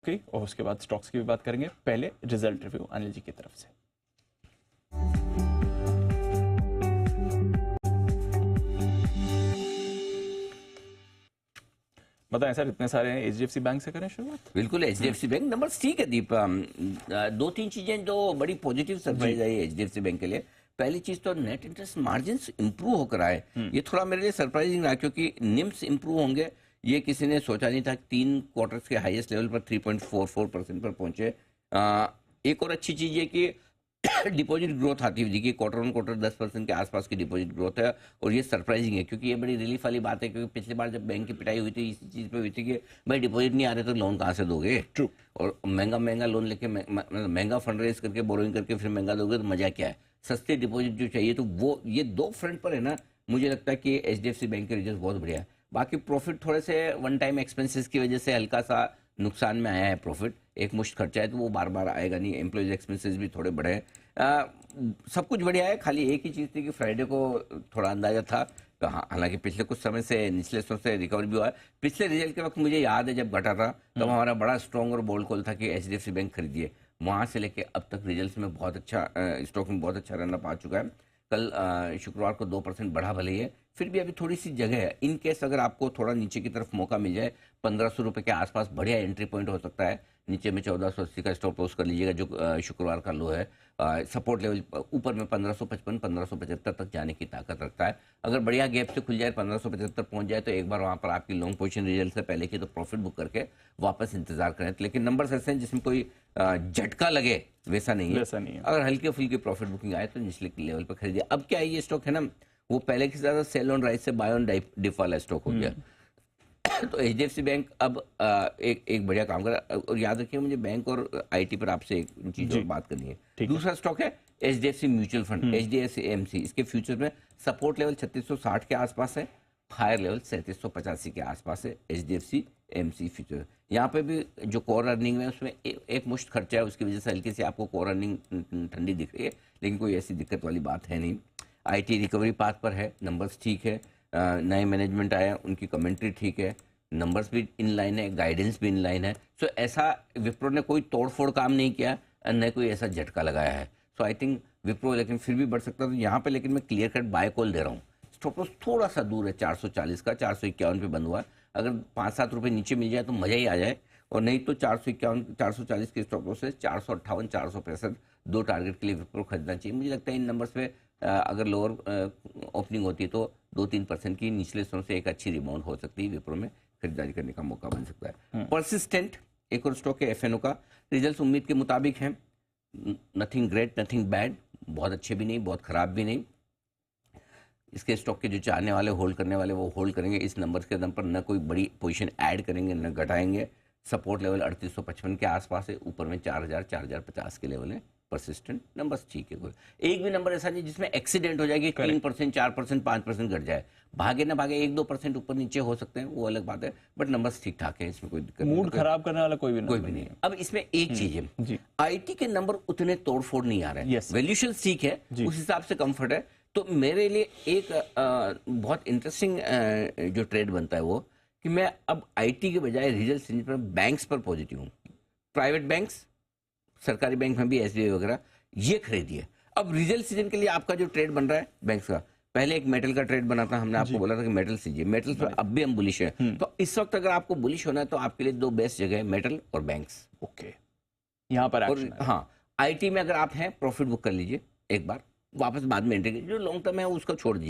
की और उसके बाद स्टॉक्स की भी बात करेंगे। पहले रिजल्ट रिव्यू अनिल जी की तरफ से। बताएं सर, इतने सारे हैं, एचडीएफसी बैंक से करें शुरुआत। बिल्कुल एचडीएफसी बैंक नंबर्स ठीक है दीप। दो तीन चीजें जो बड़ी पॉजिटिव सरप्राइज आई है एचडीएफसी बैंक के लिए। पहली चीज तो नेट इंटरेस्ट मार्जिन्स इंप्रूव होकर आए, ये थोड़ा मेरे लिए सरप्राइजिंग रहा क्योंकि निम्स इंप्रूव होंगे ये किसी ने सोचा नहीं था। 3 क्वार्टर्स के हाईएस्ट लेवल पर 3.44% पर पहुंचे। एक और अच्छी चीज है कि डिपॉजिट ग्रोथ आती हुई देखिए, क्वार्टर ऑन क्वार्टर 10% के आसपास की डिपॉजिट ग्रोथ है और ये सरप्राइजिंग है क्योंकि ये बड़ी रिलीफ वाली बात है। क्योंकि पिछली बार जब बैंक की पिटाई हुई थी इसी चीज़ पे हुई थी कि भाई डिपॉजिट नहीं आ रहे तो लोन कहाँ से दोगे। ट्रू। और महंगा महंगा लोन लेके महंगा फंड रेज करके बोरोइंग करके फिर महंगा दोगे तो मजा क्या है। सस्ते डिपॉजिट जो चाहिए तो वो ये दो फ्रंट पर है ना। मुझे लगता है कि एचडीएफसी बैंक के रिजल्ट बहुत बढ़िया है। बाकी प्रॉफिट थोड़े से वन टाइम एक्सपेंसेस की वजह से हल्का सा नुकसान में आया है। प्रॉफिट एक मुश्त खर्चा है तो वो बार बार आएगा नहीं। एम्प्लॉयज एक्सपेंसेस भी थोड़े बढ़े हैं। सब कुछ बढ़िया है। खाली एक ही चीज़ थी कि फ्राइडे को थोड़ा अंदाजा था। तो हालांकि पिछले कुछ समय से निचले स्तर से रिकवर भी हुआ है। पिछले रिजल्ट के वक्त मुझे याद है जब घटा था तब हमारा बड़ा स्ट्रॉन्ग और बोल्ड कॉल था कि एचडीएफसी बैंक खरीदिए। वहाँ से लेके अब तक रिजल्ट्स में बहुत अच्छा स्टॉक में बहुत अच्छा रन अप आ चुका है। कल शुक्रवार को 2% बढ़ा भले ही है, फिर भी अभी थोड़ी सी जगह है। इन केस अगर आपको थोड़ा नीचे की तरफ मौका मिल जाए 1500 रुपये के आसपास बढ़िया एंट्री पॉइंट हो सकता है। नीचे में 1480 का स्टॉप लॉस कर लीजिएगा जो शुक्रवार का लो है। सपोर्ट लेवल ऊपर में 1555 1575 तक जाने की ताकत रखता है। अगर बढ़िया गैप से खुल जाए 1575 पहुंच जाए तो एक बार वहां पर आपकी लॉन्ग पोजीशन रिजल्ट से पहले की तो प्रॉफिट बुक करके वापस इंतजार करें। लेकिन नंबर्स ऐसे हैं जिसमें कोई झटका लगे वैसा नहीं है। वैसा नहीं है। अगर हल्के फुल्के प्रॉफिट बुकिंग आए तो निचले लेवल पर खरीदिए। अब क्या है ये स्टॉक है ना, वो पहले की ज्यादा सेल ऑन राइज से बाय ऑन डिप वाला स्टॉक हो गया। तो एचडीएफसी बैंक अब एक बढ़िया काम कर रहा है। और याद रखिए मुझे बैंक और आईटी पर आपसे एक चीज और बात करनी है। दूसरा स्टॉक है HDFC mutual fund HDFC MC. इसके फ्यूचर में सपोर्ट लेवल 3660 के आसपास है, हायर लेवल 3785 के आसपास है। एचडीएफसी एमसी फ्यूचर यहाँ पे भी जो कोर अर्निंग है उसमें एक मुश्त खर्चा है, उसकी वजह से हल्की से आपको कोर अर्निंग ठंडी दिख रही है, लेकिन कोई ऐसी दिक्कत वाली बात है नहीं। आईटी रिकवरी पाथ पर है, नंबर्स ठीक है। नए मैनेजमेंट आया, उनकी कमेंट्री ठीक है, नंबर्स भी इन लाइन है, गाइडेंस भी इन लाइन है। सो ऐसा विप्रो ने कोई तोड़फोड़ काम नहीं किया और न कोई ऐसा झटका लगाया है। सो आई थिंक विप्रो लेकिन फिर भी बढ़ सकता है। तो यहाँ पे लेकिन मैं क्लियर कट बाय कॉल दे रहा हूँ। स्टॉप लॉस थोड़ा सा दूर है 440 का, 451 पे बंद हुआ है। अगर 5-7 रुपये नीचे मिल जाए तो मजा ही आ जाए, और नहीं तो 451 440 के स्टॉप लॉस से 458 465 दो टारगेट के लिए विप्रो खरीदना चाहिए। मुझे लगता है इन नंबर्स पे अगर लोअर ओपनिंग होती है तो 2-3% की निचले स्तरों से एक अच्छी रिबाउंड हो सकती है। विप्रो में खरीदारी करने का मौका बन सकता है। परसिस्टेंट एक और स्टॉक है एफएनओ का। रिजल्ट उम्मीद के मुताबिक है, नथिंग ग्रेट नथिंग बैड, बहुत अच्छे भी नहीं बहुत खराब भी नहीं। इसके स्टॉक के जो चाहने वाले होल्ड करने वाले वो होल्ड करेंगे। इस नंबर के दम पर न कोई बड़ी पोजीशन ऐड करेंगे न घटाएंगे। सपोर्ट लेवल 3855 के आसपास है, ऊपर में 4000 4050 के लेवल है। परसिस्टेंट नंबर्स ठीक है। कोई एक भी नंबर ऐसा नहीं जिसमें एक्सीडेंट हो जाएगी 3% 4% 5% घट जाए। भागे ना भागे 1-2% ऊपर नीचे हो सकते हैं, वो अलग बात है, बट नंबर्स ठीक ठाक है, इसमें कोई दिक्कत नहीं। मूड खराब करने वाला कोई भी नहीं है। अब इसमें एक चीज है, आईटी के नंबर उतने तोड़फोड़ नहीं आ रहे हैं। वैल्यूएशन ठीक है, उस हिसाब से कंफर्ट है। तो मेरे लिए एक बहुत इंटरेस्टिंग जो ट्रेड बनता है वो कि मैं अब आईटी के बजाय रिजल्ट सीरीज पर बैंक्स पर पॉजिटिव हूँ। प्राइवेट बैंक्स, सरकारी बैंक में भी एसबीआई वगैरह, ये खरीदिए। अब रिजल्ट सीजन के लिए आपका जो ट्रेड बन रहा है बैंक्स का, पहले एक मेटल का ट्रेड बना था, हमने आपको बोला था कि मेटल सीजिए। मेटल पर अब भी हम बुलिश है। तो इस वक्त अगर आपको बुलिश होना है तो आपके लिए दो बेस्ट जगह है, मेटल और बैंक्स। ओके, यहाँ पर और हाँ, आईटी में अगर आप हैं प्रॉफिट बुक कर लीजिए एक बार, वापस बाद में एंट्री कीजिए। जो लॉन्ग टर्म है उसको छोड़ दीजिए।